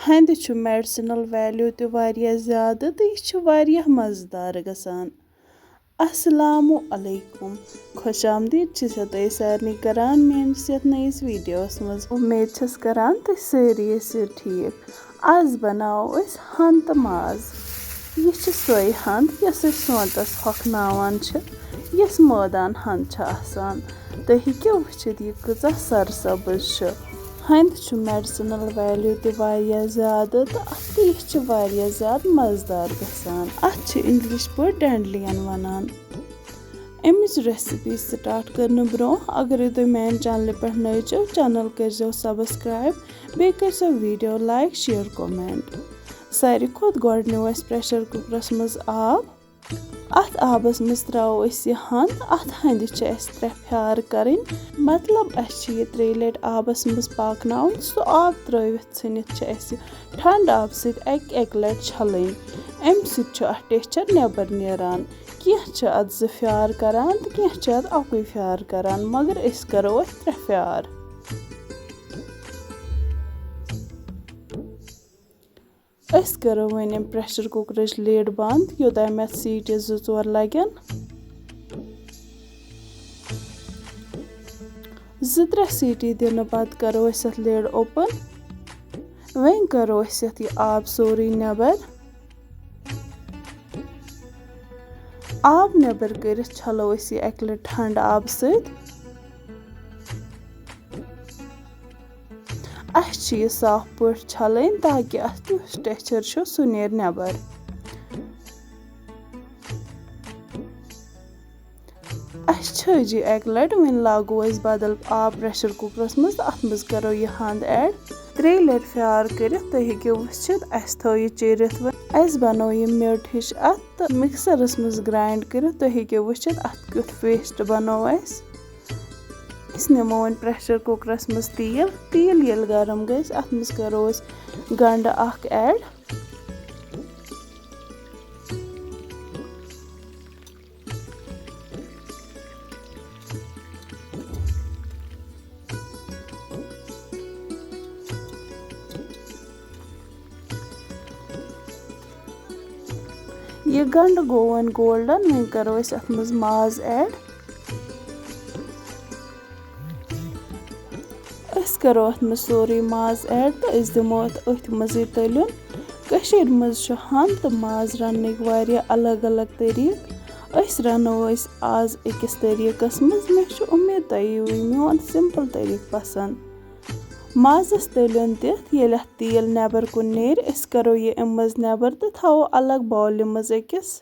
हंद छु medicinal value ते वारिया ज़्यादा तो यह वारिया मज़ेदार गसान। अस्सलामु अलैकुम, खुश आमदीद तुह सारे करान मेस ये नईस वीडियोस मज। उम्मीद छस करान तुह सारी ٲسِو ठीक। आज बनाओ हंद तो माज। यह सोई हंद यस सोतस हॉकनावान यस मौदान हंद आसान। तुह हेकियो वुचित यह कचा सरसब्ज। हंद मेडिसिनल वैल्यू ते वारिया ज़्यादा तो यह वारिया ज़्यादा मज़ेदार गसान। अत इंग्लिश पे डैंडलियन वनान। अमिच रेसिपी स्टार्ट करने ब्रो अगर तुम मेन चैनल पे नई छो चैनल कर सब्सक्राइब बे कर वीडियो लाइक शेयर कमेंट। सारी खुद गोड नो प्रेशर कुकरस मज आब। अत आबस मज त्रो यह हंद। अत हंद 3 फ्यार कर मतलब यह 3 लट आबस मज पाकन सो आब त्रित षनित ठंड आब सक लट छलन अम टेक्चर नबर नीरान। कह अत 2 फ्यार करान तो कह अत अकुई फ्यार करान मगर अस करो 3 फ्यार। अस करो वन प्रेशर कुकरच लीड बंद योताम सीटी 2-4 लगन। 2-3 सीटी दिन पत करो अत लीड ओपन। वन करो अत यह आब सोरी नबर। आब नबर कर छलो यह 1 लट ठंड आब सत। यह साफ पे छलन ताकि अत टेक्चर सह नीर नबर। छज 1 लट वन लागो बदल आब प्रेशर कुकरस मज अत मज करो यह हंद ऐड। 3 लट फ्यार कर तुम हेकियो वुचित अस थो यह चीरित अस बनो यह मिट हिश अत मिक्सरस मज ग्राइंड कर तुम हेकियो वुचित अत क्युथ पेस्ट बनो अस निमो वन प्रेशर कुकरस मज तेल ये गरम गस अत मज करो गंड अख ऐड। यह गंड गो वन गोल्डन वन करो अत मज माज ऐड। करो अत मज सोरी माज ऐड तो दिमो अथ मज तलिन। कशीर मज हंद तो माज रन वारिया अलग अलग तरीक। अस रनो आज अकिस तरीकस मज। मे उम्मीद तुह यी मोन सिंपल तरीक पसंद। माजस तलिन दिथ ये तेल नबर कुन नेर अस करो ये अम मज नबर तो थो अलग बाउल मज अकिस।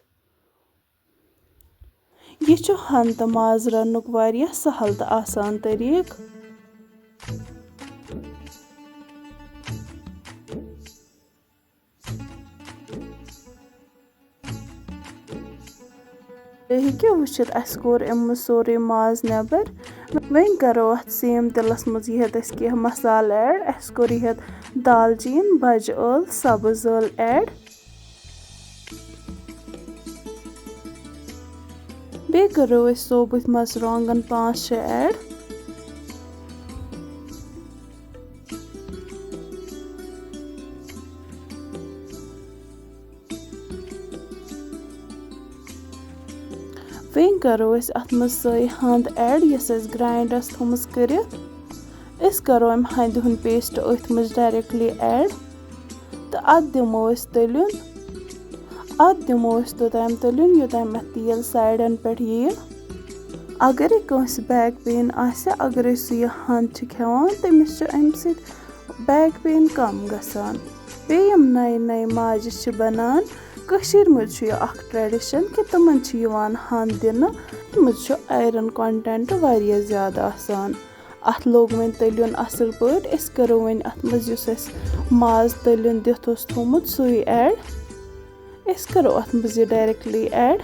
यह हंद तो माज रनुक वारिया सहल तो आसान तरीक। हेकियो वुचित अस कोर अम सोरे माज नबर। वन करो अत सेम तिलस मज कह मसाल ऐड। अस कोर दालचीन बज ٲल सब्ज ٲल ऐड। बे करो सोबुत मर्चुवांगन 5-6 ऐड। वन करो अत मज सई हंद ऐड यस ग्राइंडस थोमस कर। अस करो अम हंद हुंद पेस्ट अथ मज डायरेक्टली ऐड तो अत दिमो तलिन। अत दिमो तोताम तलिन योताम तेल साइडन पे यी। अगर कंस बैक पेन अगर सह हंद खेवान तमिस अम बैक पेन कम गसान। बे यम नए नए माज बनान कशीर मज ट्रेडिशन कि तमन हंद दिन मज आयरन कंटेंट वारिया ज़्यादा आसान। अत लोग वन तलिन असल पे। अस करो वन अत मज माज तलिन दिथ थोमुत सुई ऐड। अस करो अत मज डायरेक्टली ऐड।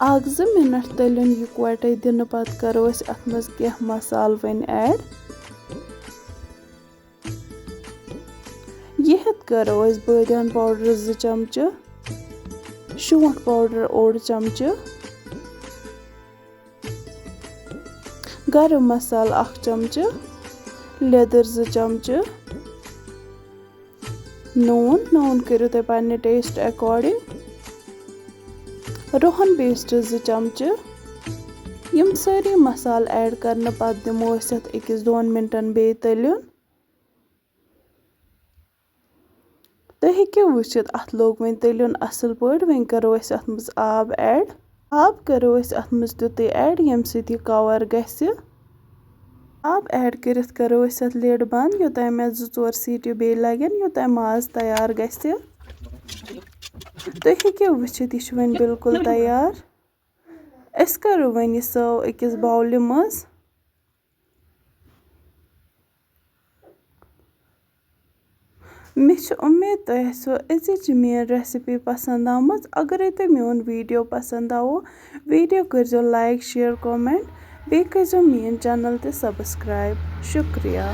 1-2 मिनट तलिन इकवटे दिन पत करो अत मज कह मसाल वन ऐड। यह करो बादियान पाउडर 2 चमचे, शोंठ पाउडर 1 चमचे, गरम मसाला 1 चमचे, लेदर 2 चमचह, नून करो तुम पन्ने टेस्ट अकॉर्डिंग, रोहन पेस्ट 2 चमचह। यम सारी मसाल ऐड करने पत दिमो अस 1-2 मिनटन बे तलियुन। तुम हेकियो वुचित अत लोग वन तलियुन असल पॉट। वन करो अस अत मज आब ऐड। आब करो अस अत मज तुते ऐड यम सित यह कवर गसे। आब ऐड करित करो अस अत लिड बंद योतान मे 2-4 सीटी बे लगन योतान माज तैयार गसे। तुम हेकियो वुचित यह वन बिल्कुल तैयार। अस करो वन यह सर्व अकिस बाउल मज। मे उम्मीद तुम आसो अजिच मेन रेसिपी पसंद आमज। अगर तुम मेन वीडियो पसंद आओ वीडियो करो लाइक शेयर कमेंट बे करो मेन चैनल ते सब्सक्राइब। शुक्रिया।